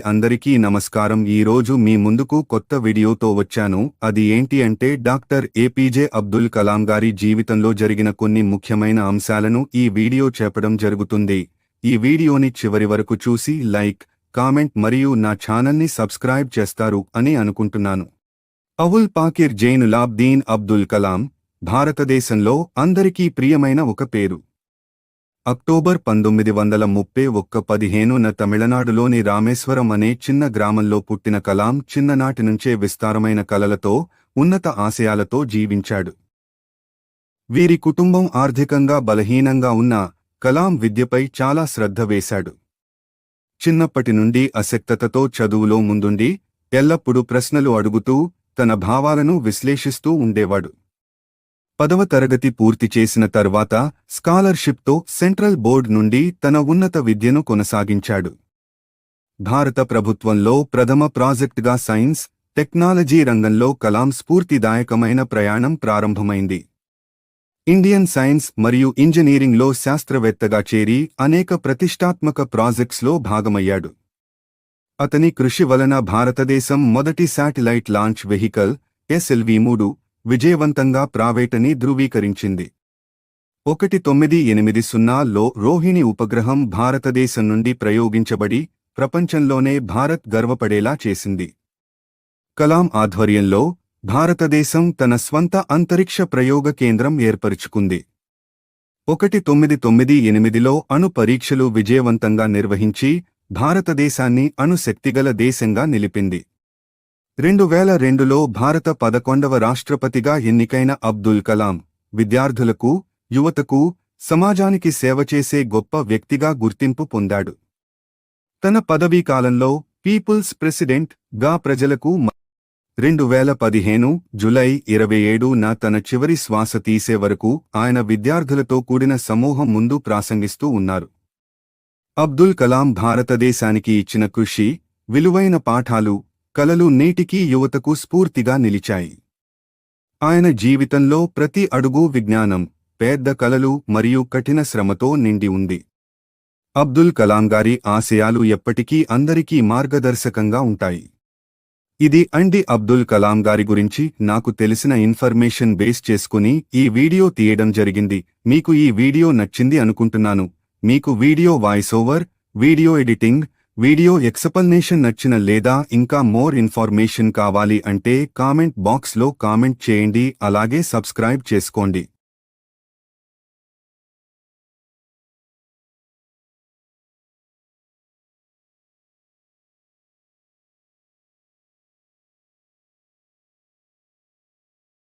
అందరికీ నమస్కారం. ఈ రోజు మీ ముందుకు కొత్త వీడియోతో వచ్చాను. అది ఏంటి అంటే డాక్టర్ ఏపీజే అబ్దుల్ కలాం గారి జీవితంలో జరిగిన కొన్ని ముఖ్యమైన అంశాలను ఈ వీడియో చెప్పడం జరుగుతుంది. ఈ వీడియోని చివరి వరకు చూసి లైక్, కామెంట్ మరియు నా ఛానల్ని సబ్స్క్రైబ్ చేస్తారు అని అనుకుంటున్నాను. అబుల్ పాకిర్ జైనులాబ్దీన్ అబ్దుల్ కలాం భారతదేశంలో అందరికీ ప్రియమైన ఒక పేరు. అక్టోబర్ 1931 తమిళనాడులోని రామేశ్వరం అనే చిన్న గ్రామంలో పుట్టిన కలాం చిన్ననాటి నుంచే విస్తారమైన కలలతో, ఉన్నత ఆశయాలతో జీవించాడు. వీరి కుటుంబం ఆర్థికంగా బలహీనంగా ఉన్న కలాం విద్యపై చాలా శ్రద్ధ వేశాడు. చిన్నప్పటి నుండి ఆసక్తితో చదువులో ముందుండి, ఎల్లప్పుడూ ప్రశ్నలు అడుగుతూ, తన భావాలను విశ్లేషిస్తూ ఉండేవాడు. 10వ తరగతి పూర్తి చేసిన తర్వాత స్కాలర్షిప్తో సెంట్రల్ బోర్డ్ నుండి తన ఉన్నత విద్యను కొనసాగించాడు. భారత ప్రభుత్వంలో ప్రథమ ప్రాజెక్టుగా సైన్స్, టెక్నాలజీ రంగంలో కలాం స్ఫూర్తిదాయకమైన ప్రయాణం ప్రారంభమైంది. ఇండియన్ సైన్స్ మరియు ఇంజనీరింగ్లో శాస్త్రవేత్తగా చేరి అనేక ప్రతిష్టాత్మక ప్రాజెక్ట్స్లో భాగమయ్యాడు. అతని కృషి వలన భారతదేశం మొదటి శాటిలైట్ లాంచ్ వెహికల్ SLV-3 విజయవంతంగా ప్రైవేటని ధృవీకరించింది. 1980లో రోహిణి ఉపగ్రహం భారతదేశం నుండి ప్రయోగించబడి ప్రపంచంలోనే భారత్ గర్వపడేలా చేసింది. కలాం ఆధ్వర్యంలో భారతదేశం తన స్వంత అంతరిక్ష ప్రయోగ కేంద్రం ఏర్పరుచుకుంది. 1998లో అణు పరీక్షలు విజయవంతంగా నిర్వహించి భారతదేశాన్ని అణుశక్తిగల దేశంగా నిలిపింది. 2002లో భారత 11వ రాష్ట్రపతిగా ఎన్నికైన అబ్దుల్ కలాం విద్యార్థులకు, యువతకు, సమాజానికి సేవ చేసే గొప్ప వ్యక్తిగా గుర్తింపు పొందాడు. తన పదవీకాలంలో పీపుల్స్ ప్రెసిడెంట్ గా ప్రజలకు 2015 జూలై 27న తన చివరి శ్వాస తీసే వరకు ఆయన విద్యార్థులతో కూడిన సమూహం ముందు ప్రాసంగిస్తూ ఉన్నారు. అబ్దుల్ కలాం భారతదేశానికి ఇచ్చిన కృషి, విలువైన పాఠాలు, కలలు నేటికీ యువతకు స్ఫూర్తిగా నిలిచాయి. ఆయన జీవితంలో ప్రతి అడుగు విజ్ఞానం, పెద్ద కలలు మరియు కఠిన శ్రమతో నిండి ఉంది. అబ్దుల్ కలాం గారి ఆశయాలు ఎప్పటికీ అందరికీ మార్గదర్శకంగా ఉంటాయి. ఇది అబ్దుల్ కలాం గారి గురించి నాకు తెలిసిన ఇన్ఫర్మేషన్ బేస్ చేసుకుని ఈ వీడియో తీయడం జరిగింది. మీకు ఈ వీడియో నచ్చింది అనుకుంటున్నాను. మీకు video voice over, video editing, video explanation నచ్చిన లేదా ఇంకా మోర్ ఇన్ఫర్మేషన్ కావాలి అంటే కామెంట్ బాక్స్లో కామెంట్ చేయండి. అలాగే సబ్స్క్రైబ్ చేసుకోండి.